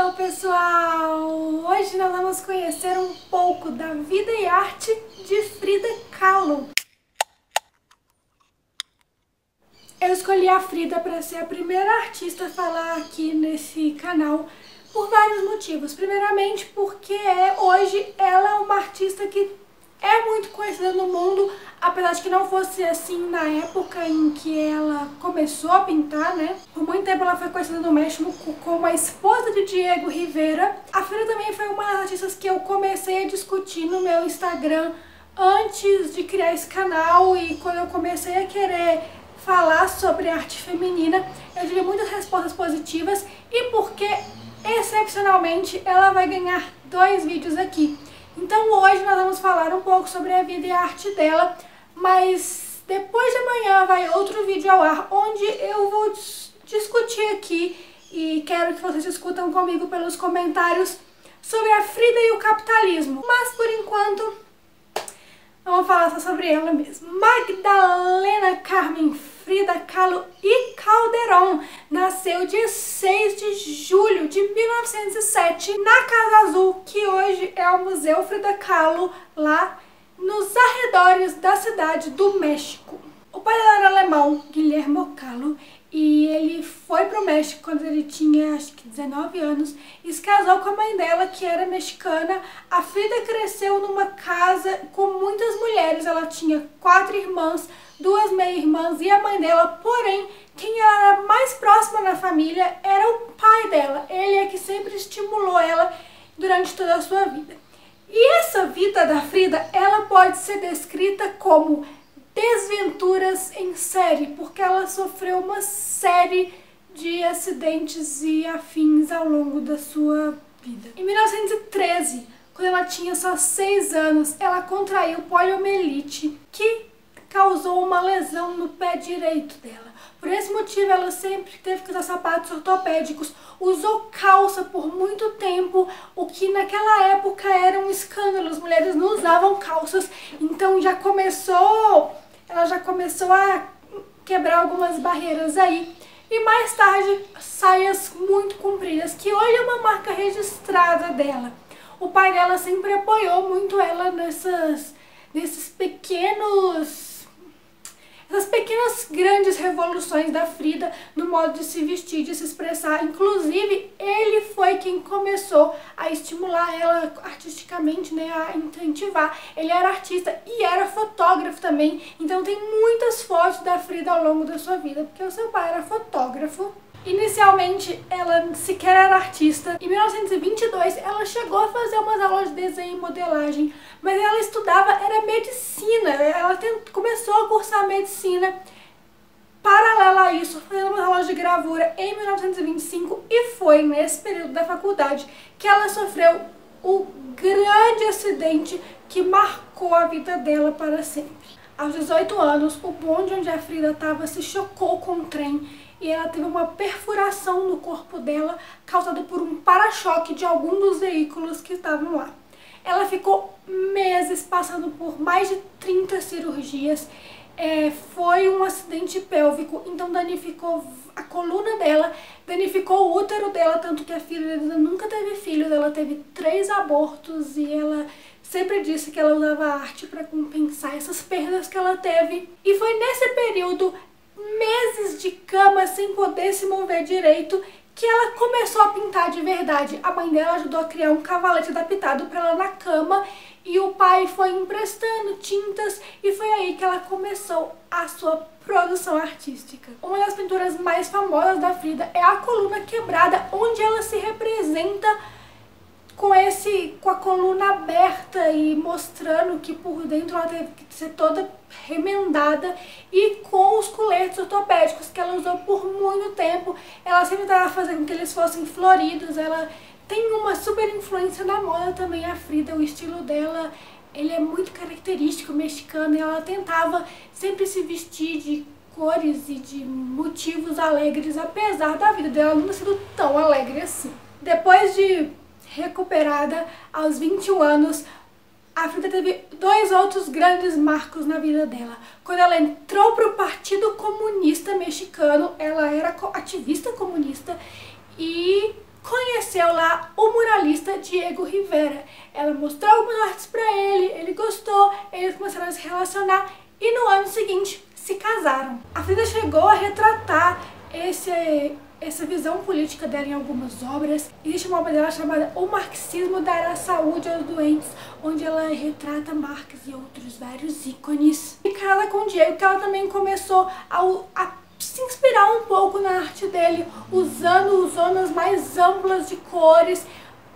Hello pessoal! Hoje nós vamos conhecer um pouco da vida e arte de Frida Kahlo. Eu escolhi a Frida para ser a primeira artista a falar aqui nesse canal por vários motivos. Primeiramente porque hoje ela é uma artista que é muito conhecida no mundo, apesar de que não fosse assim na época em que ela começou a pintar, né? Por muito tempo ela foi conhecida no México como a esposa de Diego Rivera. A Frida também foi uma das artistas que eu comecei a discutir no meu Instagram antes de criar esse canal, e quando eu comecei a querer falar sobre arte feminina, eu tive muitas respostas positivas, e porque excepcionalmente ela vai ganhar 2 vídeos aqui. Então hoje nós vamos falar um pouco sobre a vida e a arte dela, mas depois de amanhã vai outro vídeo ao ar onde eu vou discutir aqui, e quero que vocês discutam comigo pelos comentários, sobre a Frida e o capitalismo. Mas por enquanto vamos falar só sobre ela mesma. Magdalena Carmen Frida Kahlo y Calderón nasceu dia 6 de julho de 1907 na Casa Azul, que hoje é o Museu Frida Kahlo, lá nos arredores da cidade do México. O pai dela era alemão, Guillermo Kahlo, e ele foi pro México quando ele tinha acho que 19 anos e se casou com a mãe dela, que era mexicana. A Frida cresceu numa casa com muitas mulheres, ela tinha 4 irmãs, 2 meia-irmãs e a mãe dela, porém quem era mais próxima na família era o pai dela. Ele é que sempre estimulou ela durante toda a sua vida. E essa vida da Frida, ela pode ser descrita como desventuras em série, porque ela sofreu uma série de acidentes e afins ao longo da sua vida. Em 1913, quando ela tinha só 6 anos, ela contraiu poliomielite, que causou uma lesão no pé direito dela. Por esse motivo, ela sempre teve que usar sapatos ortopédicos, usou calça por muito tempo, o que naquela época era um escândalo. As mulheres não usavam calças, então ela já começou a quebrar algumas barreiras aí. E mais tarde, saias muito compridas, que hoje é uma marca registrada dela. O pai dela sempre apoiou muito ela essas pequenas grandes revoluções da Frida no modo de se vestir, de se expressar. Inclusive, ele foi quem começou a estimular ela artisticamente, né, a incentivar. Ele era artista e era fotógrafo também, então tem muitas fotos da Frida ao longo da sua vida, porque o seu pai era fotógrafo. Inicialmente, ela sequer era artista. Em 1922, ela chegou a fazer umas aulas de desenho e modelagem, mas ela estudava, era medicina. Ela começou a cursar medicina. Paralela a isso, fazendo umas aulas de gravura em 1925, e foi nesse período da faculdade que ela sofreu o grande acidente que marcou a vida dela para sempre. Aos 18 anos, o bonde onde a Frida estava se chocou com um trem e ela teve uma perfuração no corpo dela, causada por um para-choque de algum dos veículos que estavam lá. Ela ficou meses passando por mais de 30 cirurgias. Foi um acidente pélvico, então danificou a coluna dela, danificou o útero dela, tanto que a filha nunca teve filhos. Ela teve 3 abortos e ela sempre disse que ela usava a arte para compensar essas perdas que ela teve. E foi nesse período, meses de cama sem poder se mover direito, que ela começou a pintar de verdade. A mãe dela ajudou a criar um cavalete adaptado para ela na cama, e o pai foi emprestando tintas, e foi aí que ela começou a sua produção artística. Uma das pinturas mais famosas da Frida é a coluna quebrada, onde ela se representa com a coluna aberta e mostrando que por dentro ela teve que ser toda remendada, e com os coletes ortopédicos que ela usou por muito tempo. Ela sempre estava fazendo com que eles fossem floridos. Ela tem uma super influência na moda também, a Frida. O estilo dela, ele é muito característico mexicano, e ela tentava sempre se vestir de cores e de motivos alegres, apesar da vida dela não ter sido tão alegre assim. Depois de recuperada, aos 21 anos, a Frida teve 2 outros grandes marcos na vida dela. Quando ela entrou para o Partido Comunista Mexicano, ela era ativista comunista, e conheceu lá surrealista Diego Rivera. Ela mostrou algumas artes pra ele, ele gostou, eles começaram a se relacionar e no ano seguinte se casaram. A Frida chegou a retratar essa visão política dela em algumas obras. Existe uma obra dela chamada O Marxismo Dará Saúde aos Doentes, onde ela retrata Marx e outros vários ícones. E casada com o Diego, que ela também começou a se inspirar um pouco na arte dele, usando zonas mais amplas de cores.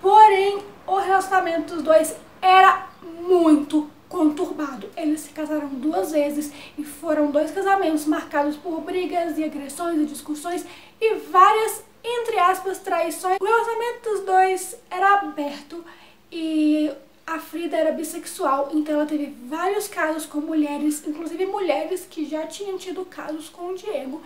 Porém, o relacionamento dos dois era muito conturbado. Eles se casaram 2 vezes e foram 2 casamentos marcados por brigas e agressões e discussões e várias, entre aspas, traições. O relacionamento dos dois era aberto e a Frida era bissexual, então ela teve vários casos com mulheres, inclusive mulheres que já tinham tido casos com o Diego,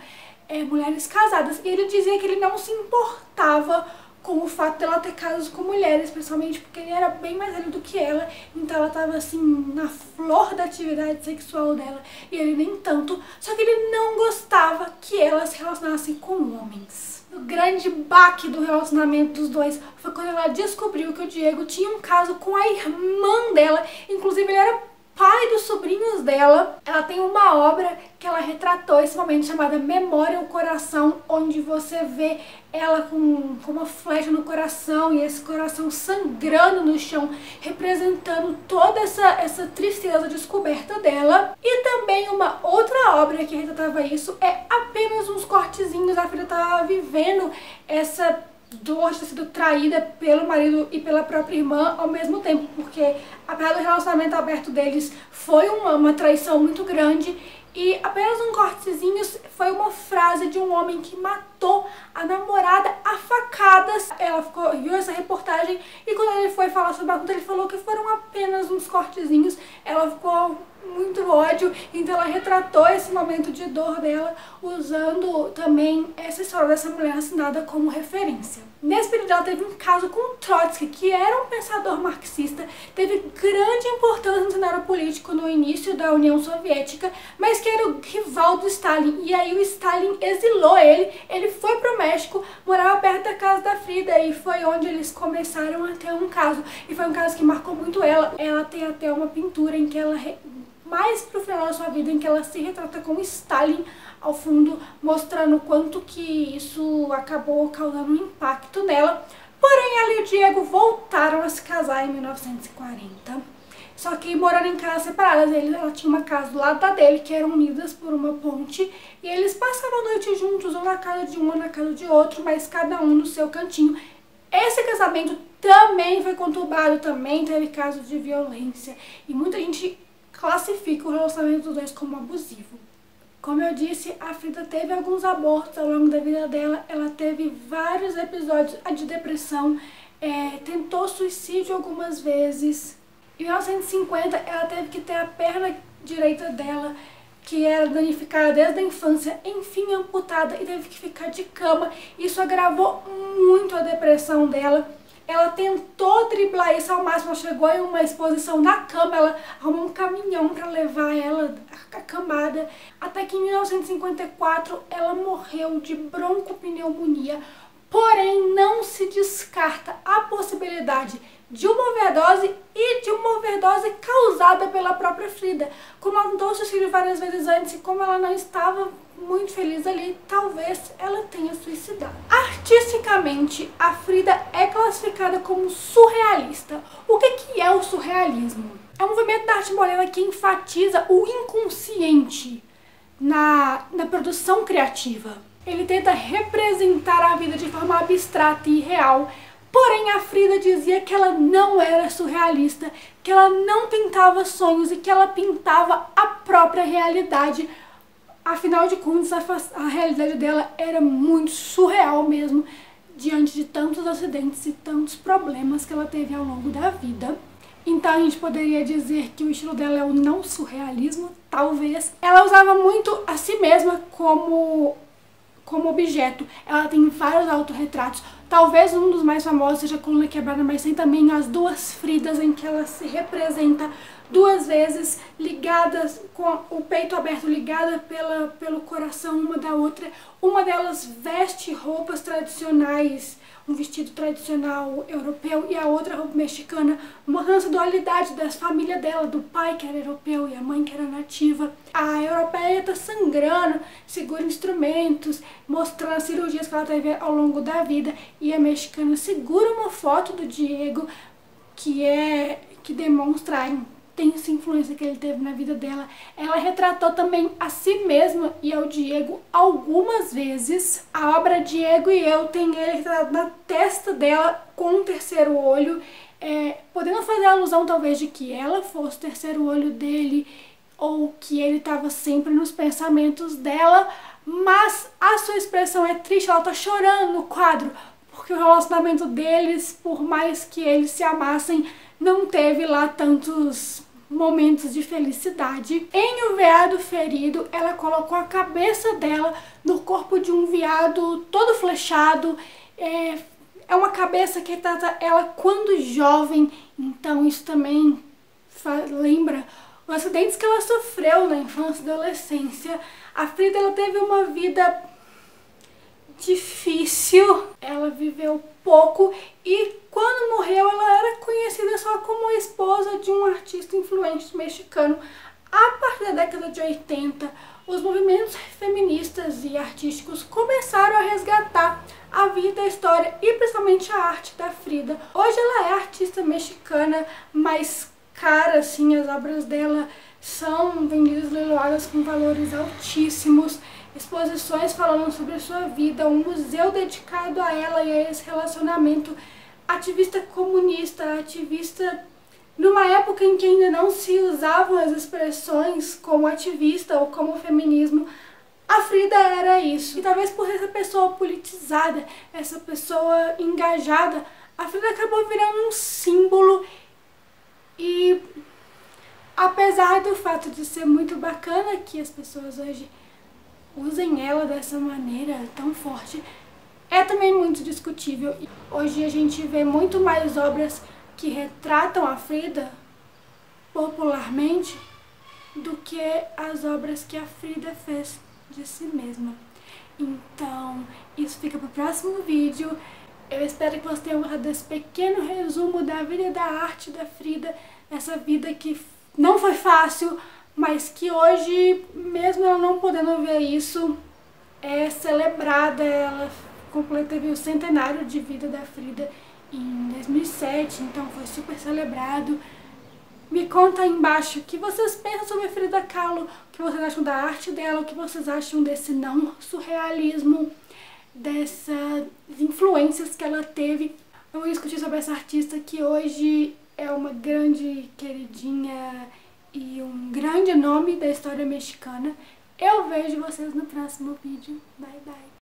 mulheres casadas, e ele dizia que ele não se importava com o fato dela ter casos com mulheres, principalmente porque ele era bem mais velho do que ela, então ela tava assim, na flor da atividade sexual dela, e ele nem tanto, só que ele não gostava que ela se relacionasse com homens. O grande baque do relacionamento dos dois foi quando ela descobriu que o Diego tinha um caso com a irmã dela, inclusive ele era pai dos sobrinhos dela. Ela tem uma obra que ela retratou esse momento chamada Memória ao Coração, onde você vê ela com uma flecha no coração e esse coração sangrando no chão, representando toda essa tristeza descoberta dela. E também uma outra obra que retratava isso, é apenas uns cortezinhos. A Frida estava vivendo essa dor de ter sido traída pelo marido e pela própria irmã ao mesmo tempo, porque apesar do relacionamento aberto deles foi uma traição muito grande, e apenas um cortezinho foi uma frase de um homem que matou a namorada a facadas. Ela viu essa reportagem e quando ele foi falar sobre a conta, ele falou que foram apenas uns cortezinhos. Ela ficou muito ódio, então ela retratou esse momento de dor dela usando também essa história dessa mulher assassinada como referência. Nesse período ela teve um caso com Trotsky, que era um pensador marxista, teve grande importância no cenário político no início da União Soviética, mas que era o rival do Stalin, e aí o Stalin exilou ele foi pro México, morava perto da casa da Frida e foi onde eles começaram a ter um caso, e foi um caso que marcou muito ela. Ela tem até uma pintura em que ela mais pro final da sua vida, em que ela se retrata com Stalin ao fundo, mostrando o quanto que isso acabou causando um impacto nela. Porém, ela e o Diego voltaram a se casar em 1940, só que morando em casas separadas. Ela tinha uma casa do lado da dele, que eram unidas por uma ponte, e eles passavam a noite juntos, ou na casa de um ou na casa de outro, mas cada um no seu cantinho. Esse casamento também foi conturbado, também teve casos de violência, e muita gente classifica o relacionamento dos dois como abusivo. Como eu disse, a Frida teve alguns abortos ao longo da vida dela, ela teve vários episódios de depressão, tentou suicídio algumas vezes. Em 1950, ela teve que ter a perna direita dela, que era danificada desde a infância, enfim amputada, e teve que ficar de cama. Isso agravou muito a depressão dela. Ela tentou driblar isso ao máximo, ela chegou em uma exposição na cama, ela arrumou um caminhão para levar ela acamada, até que em 1954 ela morreu de broncopneumonia. Porém, não se descarta a possibilidade de uma overdose e de uma overdose causada pela própria Frida. Como ela tentou suicídio várias vezes antes e como ela não estava muito feliz ali, talvez ela tenha suicidado. Artisticamente, a Frida é classificada como surrealista. O que é o surrealismo? É um movimento da arte moderna que enfatiza o inconsciente na produção criativa. Ele tenta representar a vida de forma abstrata e real. Porém, a Frida dizia que ela não era surrealista, que ela não pintava sonhos e que ela pintava a própria realidade. Afinal de contas, a realidade dela era muito surreal mesmo, diante de tantos acidentes e tantos problemas que ela teve ao longo da vida. Então a gente poderia dizer que o estilo dela é o não surrealismo, talvez. Ela usava muito a si mesma como objeto. Ela tem vários autorretratos. Talvez um dos mais famosos seja a Coluna Quebrada, mas tem também as 2 Fridas, em que ela se representa 2 vezes, ligadas, com o peito aberto, ligada pelo coração uma da outra. Uma delas veste roupas tradicionais um vestido tradicional europeu e a outra roupa mexicana, mostrando essa dualidade da família dela, do pai que era europeu e a mãe que era nativa. A europeia tá sangrando, segura instrumentos, mostrando as cirurgias que ela teve ao longo da vida, e a mexicana segura uma foto do Diego que demonstra a intensa influência que ele teve na vida dela. Ela retratou também a si mesma e ao Diego algumas vezes. A obra Diego e Eu tem ele retratado na testa dela com um terceiro olho, podendo fazer alusão talvez de que ela fosse o terceiro olho dele, ou que ele estava sempre nos pensamentos dela, mas a sua expressão é triste, ela tá chorando no quadro, porque o relacionamento deles, por mais que eles se amassem, não teve lá tantos momentos de felicidade. Em O Veado Ferido, ela colocou a cabeça dela no corpo de um veado todo flechado. É uma cabeça que trata ela quando jovem, então isso também lembra os acidentes que ela sofreu na infância e adolescência. A Frida, ela teve uma vida difícil, ela viveu pouco e quando morreu ela era conhecida só como a esposa de um artista influente mexicano. A partir da década de 80, os movimentos feministas e artísticos começaram a resgatar a vida, a história e principalmente a arte da Frida. Hoje ela é artista mexicana mais cara, assim, as obras dela são vendidas, leiloadas com valores altíssimos, exposições falando sobre a sua vida, um museu dedicado a ela e a esse relacionamento. Ativista comunista, ativista numa época em que ainda não se usavam as expressões como ativista ou como feminismo, a Frida era isso. E talvez por essa pessoa politizada, essa pessoa engajada, a Frida acabou virando um símbolo. E apesar do fato de ser muito bacana que as pessoas hoje usem ela dessa maneira tão forte, é também muito discutível. Hoje a gente vê muito mais obras que retratam a Frida popularmente do que as obras que a Frida fez de si mesma. Então, isso fica para o próximo vídeo. Eu espero que você tenha gostado desse pequeno resumo da vida e da arte da Frida, essa vida que não foi fácil, mas que hoje, mesmo ela não podendo ver isso, é celebrada. Ela teve o centenário de vida da Frida em 2007, então foi super celebrado. Me conta aí embaixo o que vocês pensam sobre a Frida Kahlo, o que vocês acham da arte dela, o que vocês acham desse não surrealismo, dessas influências que ela teve. Eu vou discutir sobre essa artista que hoje é uma grande queridinha e um grande nome da história mexicana. Eu vejo vocês no próximo vídeo. Bye, bye!